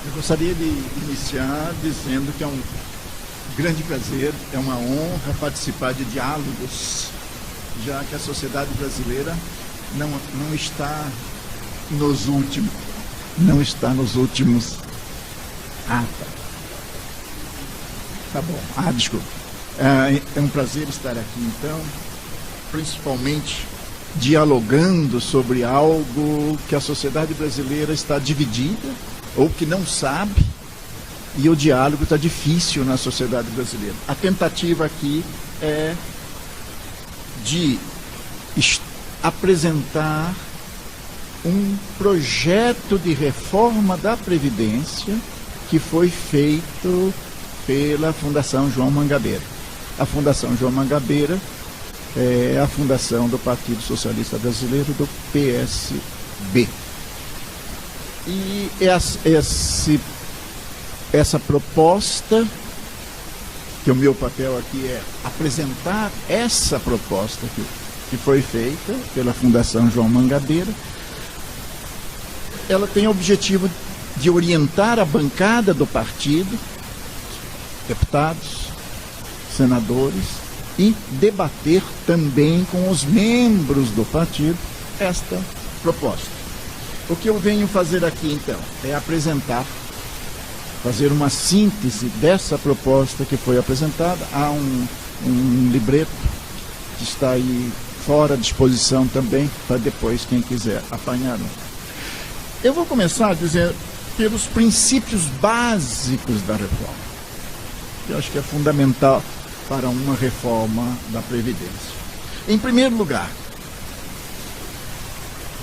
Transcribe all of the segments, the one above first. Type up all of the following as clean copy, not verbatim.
Eu gostaria de iniciar dizendo que é um grande prazer, é uma honra participar de diálogos, já que a sociedade brasileira não está nos últimos. Tá bom. Desculpa. É um prazer estar aqui, então, principalmente dialogando sobre algo que a sociedade brasileira está dividida, ou que não sabe, e o diálogo está difícil na sociedade brasileira. A tentativa aqui é de apresentar um projeto de reforma da Previdência que foi feito pela Fundação João Mangabeira. A Fundação João Mangabeira é a fundação do Partido Socialista Brasileiro, do PSB. E essa proposta, que o meu papel aqui é apresentar essa proposta que foi feita pela Fundação João Mangabeira, ela tem o objetivo de orientar a bancada do partido, deputados, senadores, e debater também com os membros do partido esta proposta. O que eu venho fazer aqui, então, é apresentar, fazer uma síntese dessa proposta que foi apresentada. Há um libreto que está aí fora de disposição também, para depois, quem quiser, apanhar. Eu vou começar a dizer pelos princípios básicos da reforma, que eu acho que é fundamental para uma reforma da Previdência. Em primeiro lugar,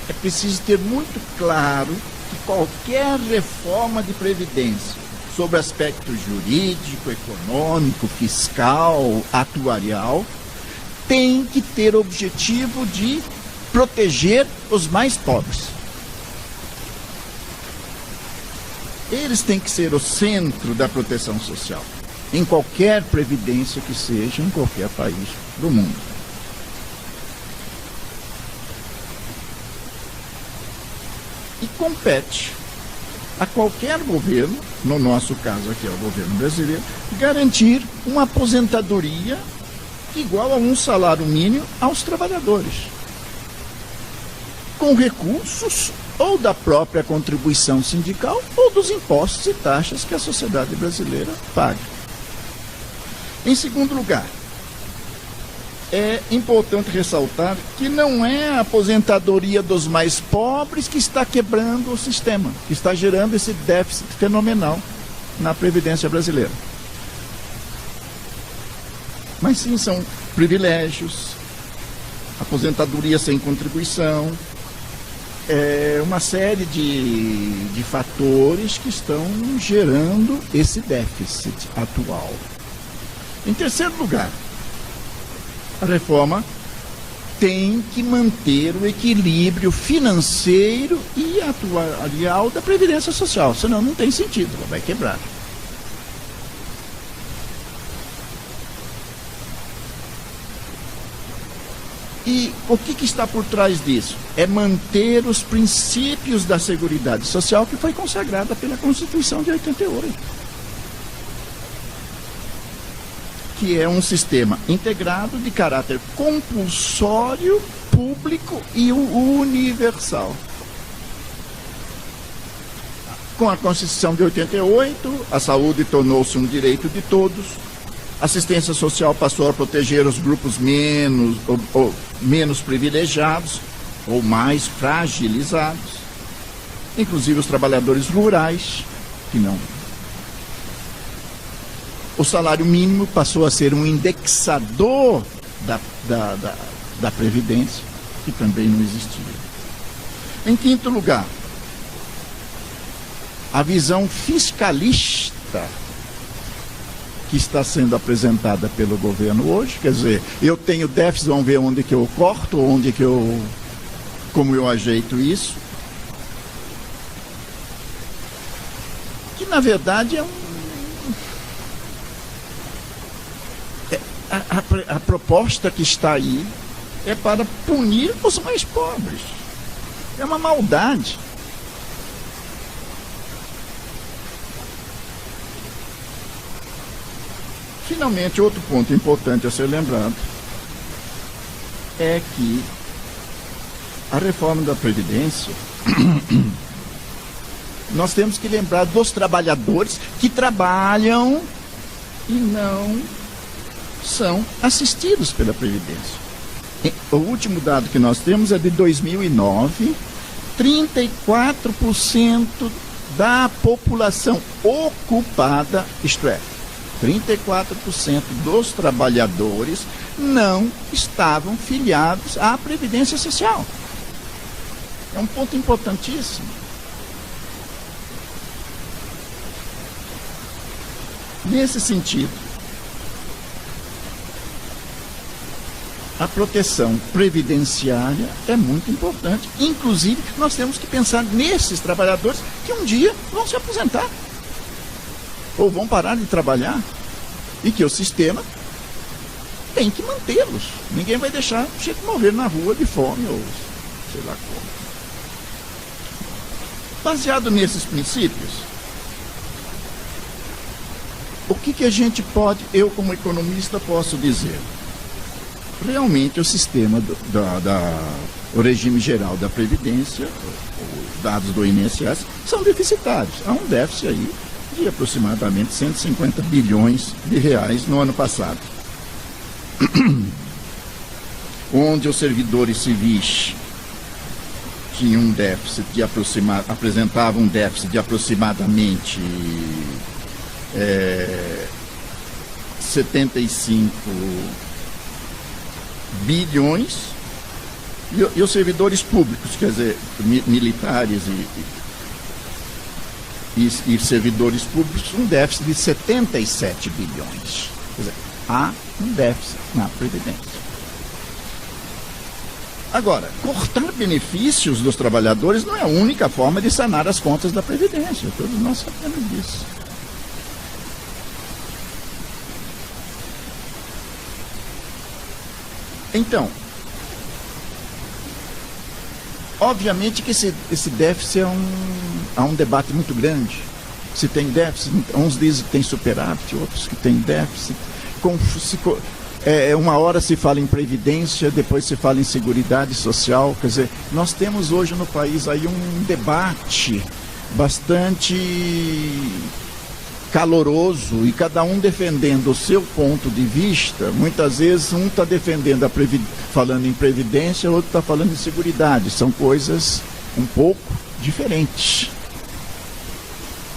é preciso ter muito claro que qualquer reforma de Previdência, sobre aspecto jurídico, econômico, fiscal, atuarial, tem que ter o objetivo de proteger os mais pobres. Eles têm que ser o centro da proteção social, em qualquer previdência que seja, em qualquer país do mundo. E compete a qualquer governo, no nosso caso aqui é o governo brasileiro, garantir uma aposentadoria igual a um salário mínimo aos trabalhadores, com recursos ou da própria contribuição sindical ou dos impostos e taxas que a sociedade brasileira paga. Em segundo lugar, é importante ressaltar que não é a aposentadoria dos mais pobres que está quebrando o sistema, que está gerando esse déficit fenomenal na Previdência brasileira. Mas sim, são privilégios, aposentadoria sem contribuição, uma série de fatores que estão gerando esse déficit atual. Em terceiro lugar, a reforma tem que manter o equilíbrio financeiro e atuarial da Previdência Social, senão não tem sentido, ela vai quebrar. E o que está por trás disso? É manter os princípios da Seguridade Social que foi consagrada pela Constituição de 88. Que é um sistema integrado de caráter compulsório, público e universal. Com a Constituição de 88, a saúde tornou-se um direito de todos, a assistência social passou a proteger os grupos menos privilegiados ou mais fragilizados, inclusive os trabalhadores rurais, que não. O salário mínimo passou a ser um indexador da Previdência, que também não existia. Em quinto lugar, a visão fiscalista que está sendo apresentada pelo governo hoje, quer dizer, eu tenho déficit, vamos ver onde que eu corto, como eu ajeito isso, que na verdade é a proposta que está aí é para punir os mais pobres. É uma maldade. Finalmente, outro ponto importante a ser lembrado é que a reforma da Previdência, nós temos que lembrar dos trabalhadores que trabalham e não são assistidos pela Previdência. O último dado que nós temos é de 2009, 34% da população ocupada, isto é, 34% dos trabalhadores não estavam filiados à Previdência Social. É um ponto importantíssimo. Nesse sentido, a proteção previdenciária é muito importante. Inclusive, nós temos que pensar nesses trabalhadores que um dia vão se aposentar ou vão parar de trabalhar e que o sistema tem que mantê-los. Ninguém vai deixar o sujeito morrer na rua de fome ou sei lá como. Baseado nesses princípios, o que a gente pode, eu como economista posso dizer? Realmente o sistema o regime geral da Previdência, os dados do INSS, são deficitários. Há um déficit aí de aproximadamente 150 bilhões de reais no ano passado. Onde os servidores civis tinham um déficit de apresentavam um déficit de aproximadamente 75 bilhões, e os servidores públicos, quer dizer, militares e servidores públicos, um déficit de 77 bilhões. Quer dizer, há um déficit na Previdência. Agora, cortar benefícios dos trabalhadores não é a única forma de sanar as contas da Previdência. Todos nós sabemos disso. Então, obviamente que esse déficit há um debate muito grande. Se tem déficit, uns dizem que tem superávit, outros que tem déficit. Uma hora se fala em previdência, depois se fala em seguridade social. Quer dizer, nós temos hoje no país aí um debate bastante caloroso e cada um defendendo o seu ponto de vista. Muitas vezes um está defendendo falando em previdência, o outro está falando em seguridade. São coisas um pouco diferentes.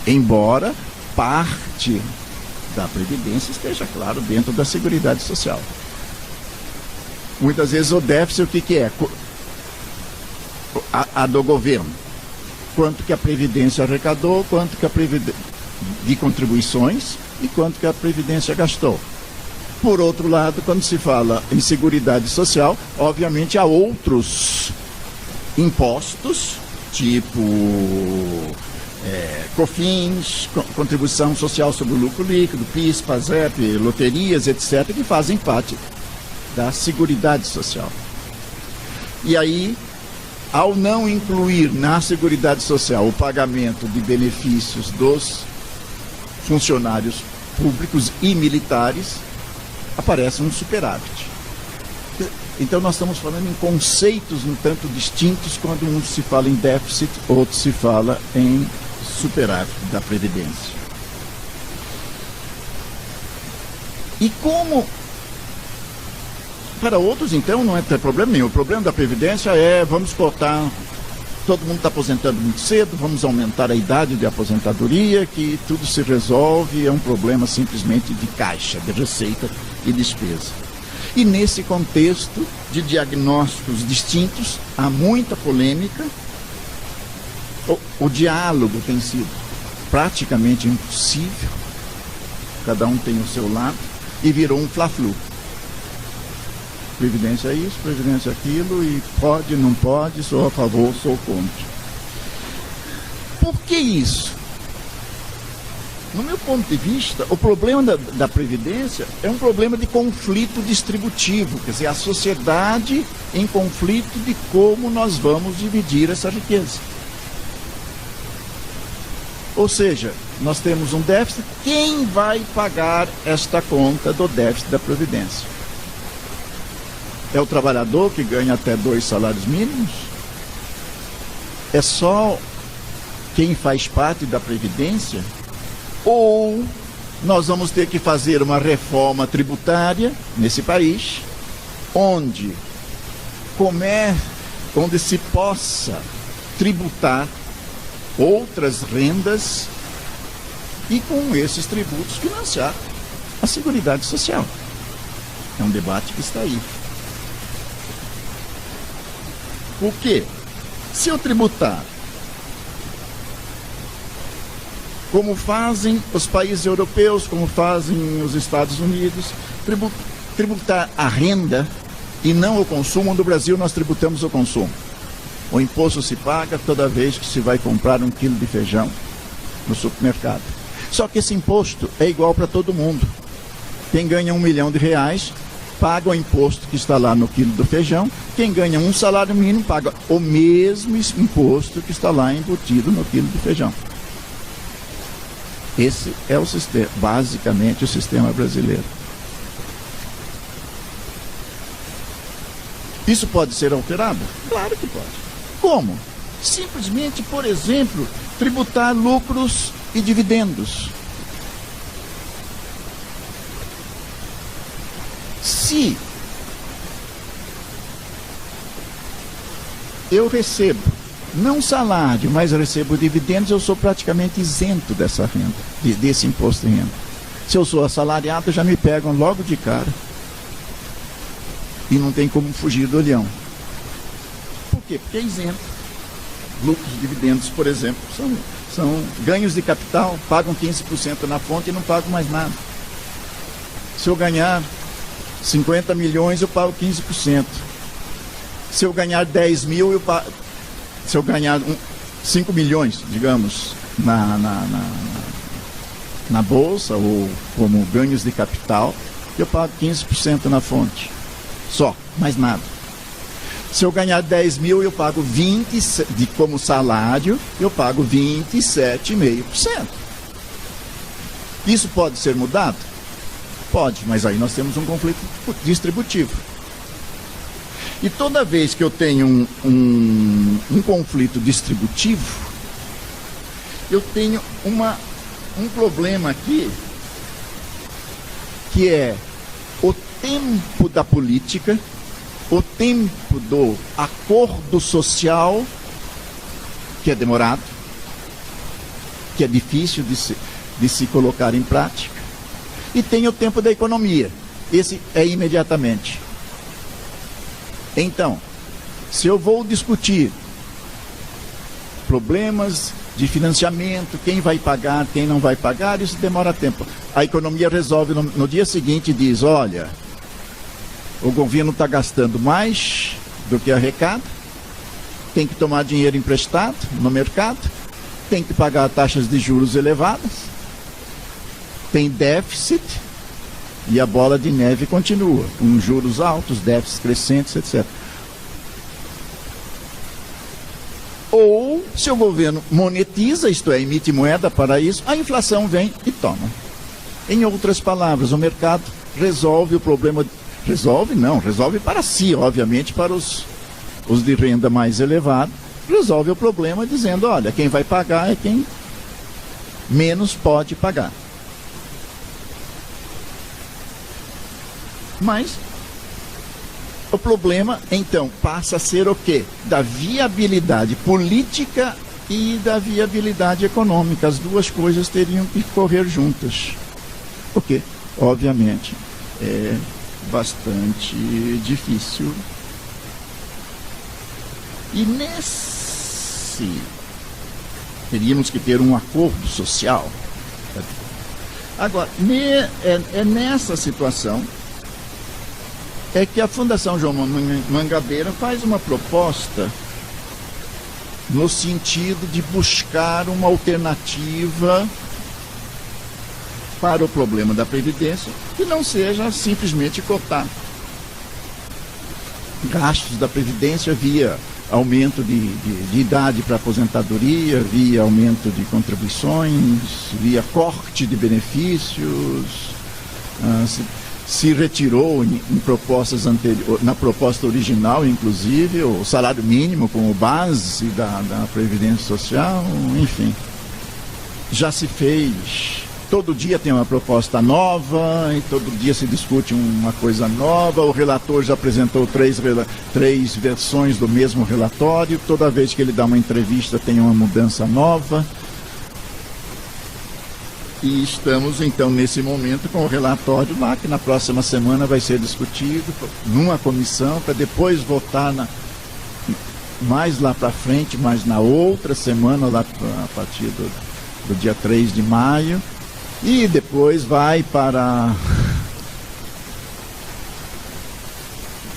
Embora parte da Previdência esteja, claro, dentro da Seguridade Social. Muitas vezes o déficit, o que é? A do governo. Quanto que a Previdência arrecadou, quanto que a de contribuições e quanto que a Previdência gastou. Por outro lado, quando se fala em Seguridade Social, obviamente há outros impostos, tipo COFINS, Contribuição Social sobre o Lucro Líquido, PIS, PASEP, loterias, etc., que fazem parte da Seguridade Social. E aí, ao não incluir na Seguridade Social o pagamento de benefícios dos funcionários públicos e militares, aparece um superávit. Então nós estamos falando em conceitos um tanto distintos quando um se fala em déficit, outro se fala em superávit da Previdência. E como para outros, então, não tem problema nenhum. O problema da Previdência é, vamos cortar, todo mundo está aposentando muito cedo, vamos aumentar a idade de aposentadoria, que tudo se resolve, é um problema simplesmente de caixa, de receita e despesa. E nesse contexto de diagnósticos distintos, há muita polêmica, o diálogo tem sido praticamente impossível, cada um tem o seu lado, e virou um fla-flu. Previdência é isso, previdência é aquilo, e pode, não pode, sou a favor, sou contra. Por que isso? No meu ponto de vista, o problema da Previdência é um problema de conflito distributivo, quer dizer, a sociedade em conflito de como nós vamos dividir essa riqueza. Ou seja, nós temos um déficit. Quem vai pagar esta conta do déficit da Previdência? É o trabalhador que ganha até 2 salários mínimos? É só quem faz parte da Previdência? Ou nós vamos ter que fazer uma reforma tributária nesse país, onde se possa tributar outras rendas e com esses tributos financiar a Seguridade Social? É um debate que está aí. Por quê? Se eu tributar como fazem os países europeus, como fazem os Estados Unidos, tributar a renda e não o consumo. No Brasil nós tributamos o consumo. O imposto se paga toda vez que se vai comprar 1 quilo de feijão no supermercado. Só que esse imposto é igual para todo mundo. Quem ganha R$1 milhão paga o imposto que está lá no quilo do feijão. Quem ganha 1 salário mínimo paga o mesmo imposto que está lá embutido no quilo do feijão. Esse é o sistema, basicamente o sistema brasileiro. Isso pode ser alterado? Claro que pode. Como? Simplesmente, por exemplo, tributar lucros e dividendos. Se eu recebo, não salário, mas eu recebo dividendos, eu sou praticamente isento dessa renda, desse imposto de renda. Se eu sou assalariado, já me pegam logo de cara. E não tem como fugir do olhão. Por quê? Porque é isento. Lucros e dividendos, por exemplo, são ganhos de capital, pagam 15% na fonte e não pagam mais nada. Se eu ganhar 50 milhões, eu pago 15%. Se eu ganhar 10 mil, eu pago... Se eu ganhar 5 milhões, digamos, na bolsa ou como ganhos de capital, eu pago 15% na fonte. Só, mais nada. Se eu ganhar 10 mil, eu pago 20, como salário, eu pago 27,5%. Isso pode ser mudado? Pode, mas aí nós temos um conflito distributivo. E toda vez que eu tenho um conflito distributivo, eu tenho um problema aqui, que é o tempo da política, o tempo do acordo social, que é demorado, que é difícil de se colocar em prática, e tem o tempo da economia. Esse é imediatamente. Então, se eu vou discutir problemas de financiamento, quem vai pagar, quem não vai pagar, isso demora tempo. A economia resolve no dia seguinte e diz: olha, o governo está gastando mais do que arrecada, tem que tomar dinheiro emprestado no mercado, tem que pagar taxas de juros elevadas, tem déficit, e a bola de neve continua, com juros altos, déficits crescentes, etc. Ou, se o governo monetiza, isto é, emite moeda para isso, a inflação vem e toma. Em outras palavras, o mercado resolve o problema. Resolve para si, obviamente, para os de renda mais elevada, resolve o problema dizendo: olha, quem vai pagar é quem menos pode pagar. Mas o problema, então, passa a ser o quê? Da viabilidade política e da viabilidade econômica. As duas coisas teriam que correr juntas. Porque, obviamente, é bastante difícil. E teríamos que ter um acordo social. Agora, é nessa situação é que a Fundação João Mangabeira faz uma proposta no sentido de buscar uma alternativa para o problema da Previdência, que não seja simplesmente cotar gastos da Previdência via aumento de idade para aposentadoria, via aumento de contribuições, via corte de benefícios, se retirou em propostas anteriores, na proposta original, inclusive, o salário mínimo como base da Previdência Social, enfim. Já se fez, todo dia tem uma proposta nova, e todo dia se discute uma coisa nova, o relator já apresentou três versões do mesmo relatório, toda vez que ele dá uma entrevista tem uma mudança nova. E estamos, então, nesse momento com o relatório lá, que na próxima semana vai ser discutido numa comissão, para depois votar mais lá para frente, mas na outra semana, lá a partir do dia 3 de maio, e depois vai para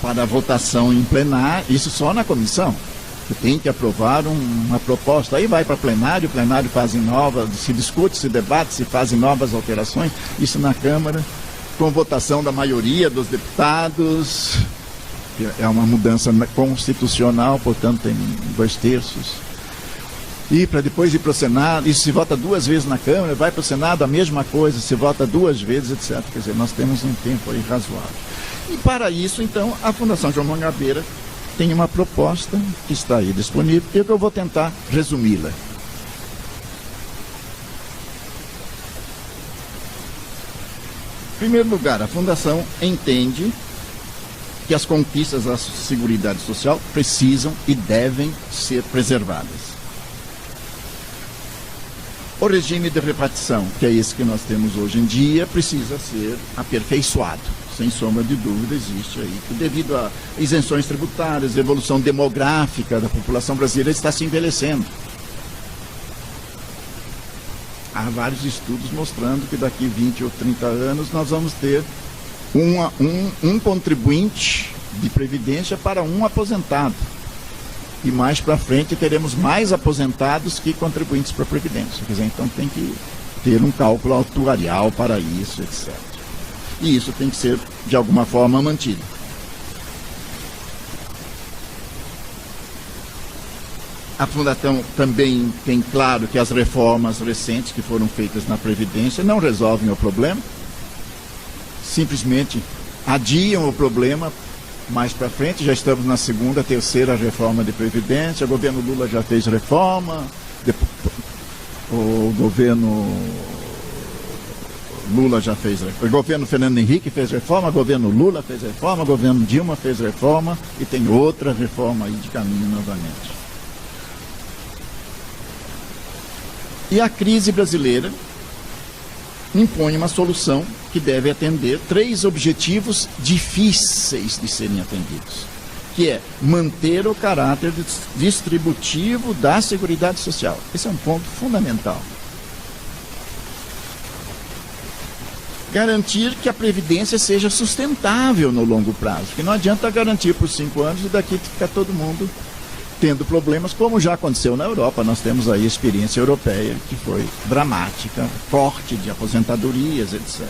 a votação em plenário, isso só na comissão. Tem que aprovar uma proposta, aí vai para plenário, o plenário faz novas, se discute, se debate, se fazem novas alterações, isso na Câmara, com votação da maioria dos deputados, é uma mudança constitucional, portanto tem 2/3, e para depois ir para o Senado, isso se vota 2 vezes na Câmara, vai para o Senado, a mesma coisa, se vota 2 vezes, etc. Quer dizer, nós temos um tempo aí razoável. E para isso, então, a Fundação João Mangabeira tem uma proposta que está aí disponível e que eu vou tentar resumi-la. Em primeiro lugar, a Fundação entende que as conquistas da Seguridade Social precisam e devem ser preservadas. O regime de repartição, que é esse que nós temos hoje em dia, precisa ser aperfeiçoado. Sem sombra de dúvida, existe aí, devido a isenções tributárias, evolução demográfica da população brasileira está se envelhecendo. Há vários estudos mostrando que daqui 20 ou 30 anos nós vamos ter um contribuinte de previdência para um aposentado. E mais para frente teremos mais aposentados que contribuintes para a previdência. Quer dizer, então tem que ter um cálculo atuarial para isso, etc. E isso tem que ser, de alguma forma, mantido. A Fundação também tem claro que as reformas recentes que foram feitas na Previdência não resolvem o problema, simplesmente adiam o problema mais para frente. Já estamos na segunda, terceira reforma de Previdência, o governo Lula já fez reforma, o governo Lula já fez reforma, o governo Fernando Henrique fez reforma, o governo Lula fez reforma, o governo Dilma fez reforma e tem outra reforma aí de caminho novamente. E a crise brasileira impõe uma solução que deve atender 3 objetivos difíceis de serem atendidos, que é manter o caráter distributivo da Seguridade Social. Esse é um ponto fundamental. Garantir que a Previdência seja sustentável no longo prazo, porque não adianta garantir por 5 anos e daqui ficar todo mundo tendo problemas, como já aconteceu na Europa. Nós temos aí a experiência europeia, que foi dramática, corte de aposentadorias, etc.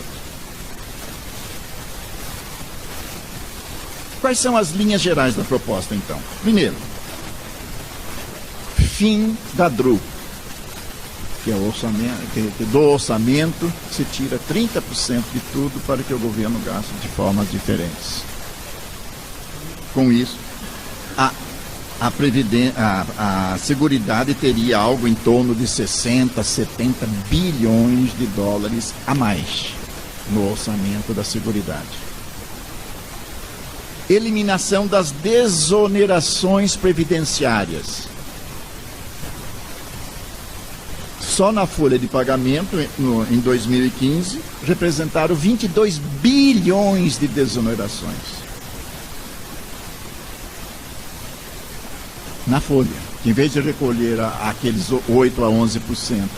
Quais são as linhas gerais da proposta, então? Primeiro, fim da DRU, que é o orçamento, que do orçamento se tira 30% de tudo para que o governo gaste de formas diferentes. Com isso, a Seguridade teria algo em torno de 60, 70 bilhões de dólares a mais no orçamento da Seguridade. Eliminação das desonerações previdenciárias. Só na folha de pagamento, em 2015, representaram 22 bilhões de desonerações. Na folha, que em vez de recolher aqueles 8 a 11%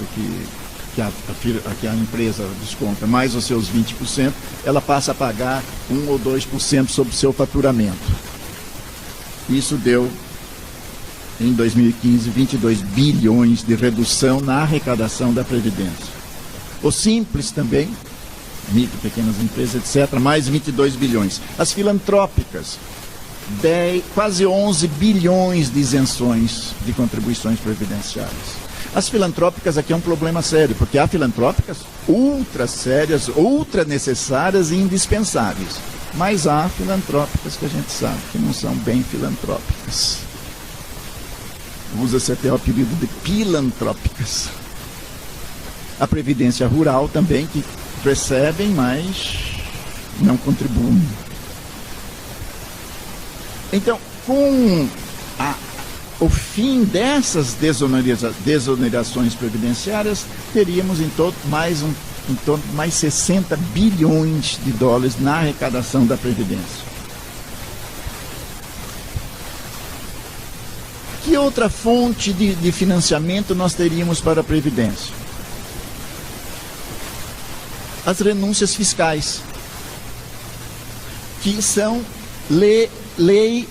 que a empresa desconta, mais os seus 20%, ela passa a pagar 1 ou 2% sobre o seu faturamento. Isso deu, em 2015, 22 bilhões de redução na arrecadação da Previdência. O Simples também, micro, pequenas empresas, etc., mais 22 bilhões. As filantrópicas, quase 11 bilhões de isenções de contribuições previdenciárias. As filantrópicas aqui é um problema sério, porque há filantrópicas ultra sérias, ultra necessárias e indispensáveis. Mas há filantrópicas que a gente sabe que não são bem filantrópicas. Usa-se até o apelido de pilantrópicas. A Previdência Rural também, que recebem, mas não contribuem. Então, com o fim dessas desonerações previdenciárias, teríamos em torno de mais 60 bilhões de dólares na arrecadação da Previdência. Que outra fonte de financiamento nós teríamos para a Previdência? As renúncias fiscais, que são lei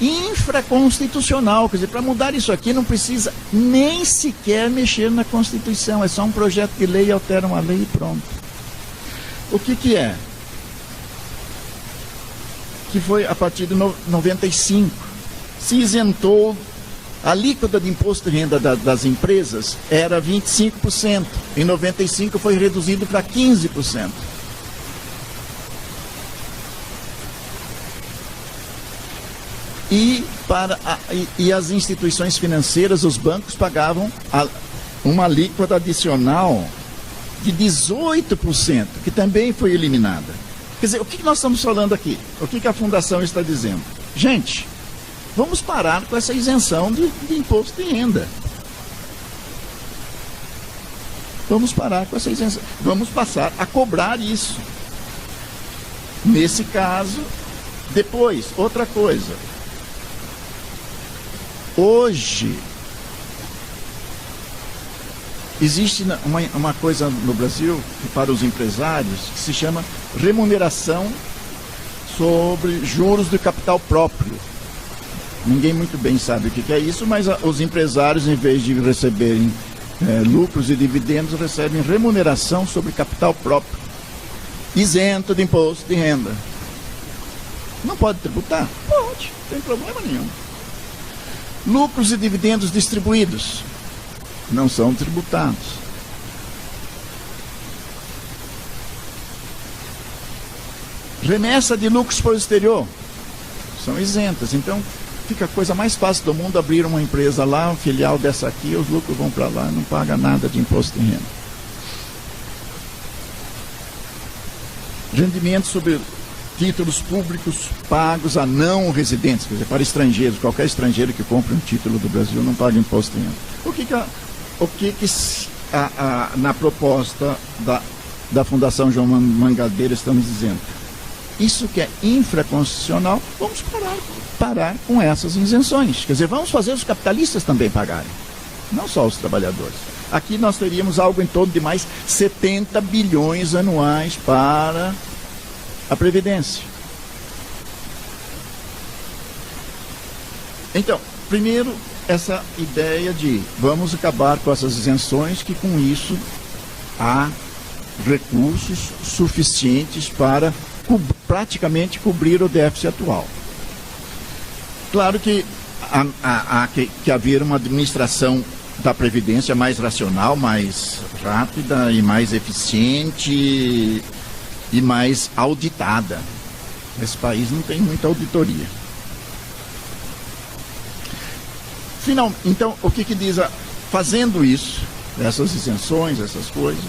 infraconstitucional. Quer dizer, para mudar isso aqui não precisa nem sequer mexer na Constituição, é só um projeto de lei, altera uma lei e pronto. O que é? Que foi a partir de 95, se isentou a alíquota de imposto de renda das empresas, era 25%, em 95 foi reduzido para 15%. E as instituições financeiras, os bancos, pagavam uma alíquota adicional de 18%, que também foi eliminada. Quer dizer, o que nós estamos falando aqui? O que a Fundação está dizendo? Gente, vamos parar com essa isenção de imposto de renda. Vamos parar com essa isenção. Vamos passar a cobrar isso. Nesse caso, depois, outra coisa. Hoje, existe uma coisa no Brasil, para os empresários, que se chama remuneração sobre juros de capital próprio. Ninguém muito bem sabe o que é isso, mas os empresários, em vez de receberem lucros e dividendos, recebem remuneração sobre capital próprio, isento de imposto de renda. Não pode tributar? Pode, não tem problema nenhum. Lucros e dividendos distribuídos não são tributados. Remessa de lucros para o exterior são isentas. Então, fica a coisa mais fácil do mundo abrir uma empresa lá, uma filial dessa aqui, os lucros vão para lá, não paga nada de imposto de renda. Rendimentos sobre títulos públicos pagos a não residentes, quer dizer, para estrangeiros. Qualquer estrangeiro que compre um título do Brasil não paga imposto de renda. Na proposta da Fundação João Mangabeira estamos dizendo? Isso que é infraconstitucional, vamos parar com essas isenções. Quer dizer, vamos fazer os capitalistas também pagarem, não só os trabalhadores. Aqui nós teríamos algo em torno de mais 70 bilhões anuais para a Previdência. Então, primeiro, essa ideia de vamos acabar com essas isenções, que com isso há recursos suficientes para praticamente cobrir o déficit atual. Claro que há que haver uma administração da Previdência mais racional, mais rápida e mais eficiente e mais auditada. Esse país não tem muita auditoria. Então, o que diz? Fazendo isso, essas isenções, essas coisas,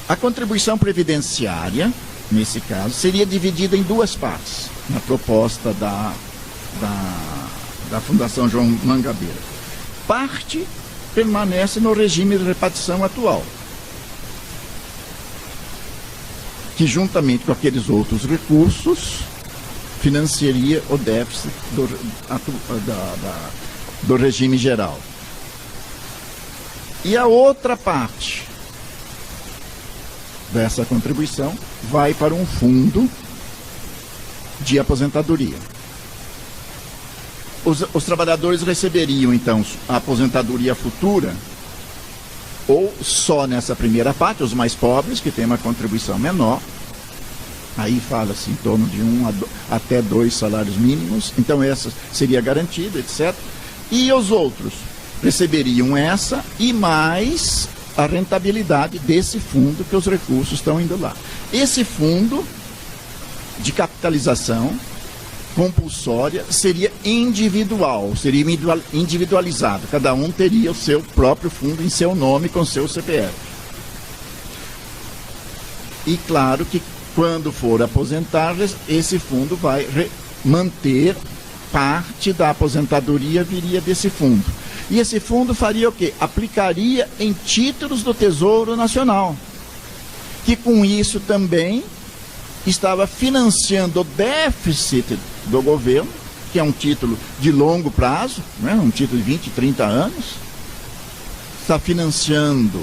a contribuição previdenciária, nesse caso, seria dividida em duas partes, na proposta da Fundação João Mangabeira. Parte permanece no regime de repartição atual, que juntamente com aqueles outros recursos financiaria o déficit do regime geral. E a outra parte dessa contribuição vai para um fundo de aposentadoria. Os trabalhadores receberiam, então, a aposentadoria futura, ou só nessa primeira parte, os mais pobres, que têm uma contribuição menor, Aí fala-se em torno de até 2 salários mínimos. Então essa seria garantida, etc. E os outros receberiam essa e mais a rentabilidade desse fundo, que os recursos estão indo lá. Esse fundo de capitalização compulsória seria individual, seria individualizado. Cada um teria o seu próprio fundo em seu nome, com seu CPF. E claro que quando for aposentar, esse fundo vai manter parte da aposentadoria, viria desse fundo. E esse fundo faria o quê? Aplicaria em títulos do Tesouro Nacional, que com isso também estava financiando o déficit do governo, que é um título de longo prazo, né? Um título de 20, 30 anos, está financiando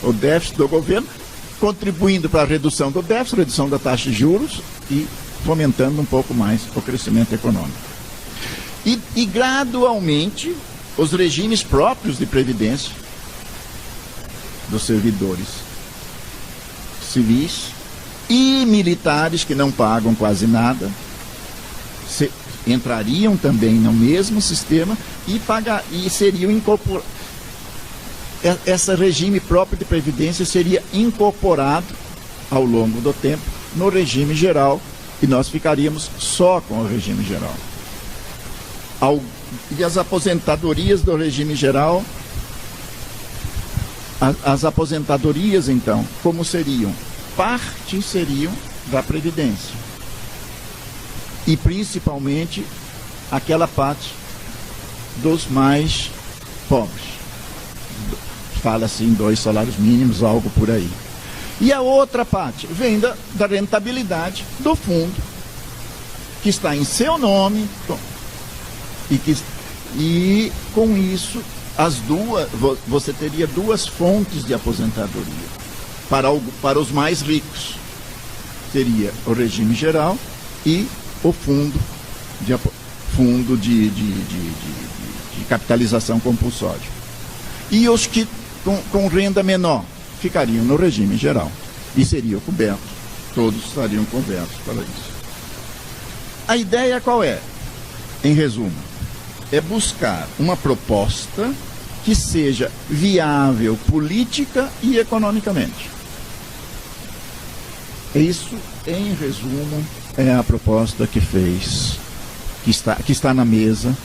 o déficit do governo, contribuindo para a redução do déficit, redução da taxa de juros e fomentando um pouco mais o crescimento econômico. E gradualmente, os regimes próprios de previdência dos servidores civis e militares, que não pagam quase nada, entrariam também no mesmo sistema e seriam incorporados. Esse regime próprio de previdência seria incorporado ao longo do tempo no regime geral, e nós ficaríamos só com o regime geral. E as aposentadorias do regime geral, as aposentadorias, então, como seriam? Parte seriam da Previdência. E principalmente aquela parte dos mais pobres. Fala-se em 2 salários mínimos, algo por aí. E a outra parte vem da rentabilidade do fundo, que está em seu nome, e com isso você teria 2 fontes de aposentadoria. Para os mais ricos, seria o regime geral e o fundo de capitalização compulsória. E os que com renda menor ficariam no regime geral e seriam cobertos, todos estariam cobertos para isso. A ideia qual é? Em resumo, é buscar uma proposta que seja viável política e economicamente. Isso, em resumo, é a proposta que está na mesa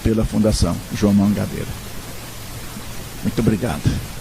pela Fundação João Mangabeira. Muito obrigado.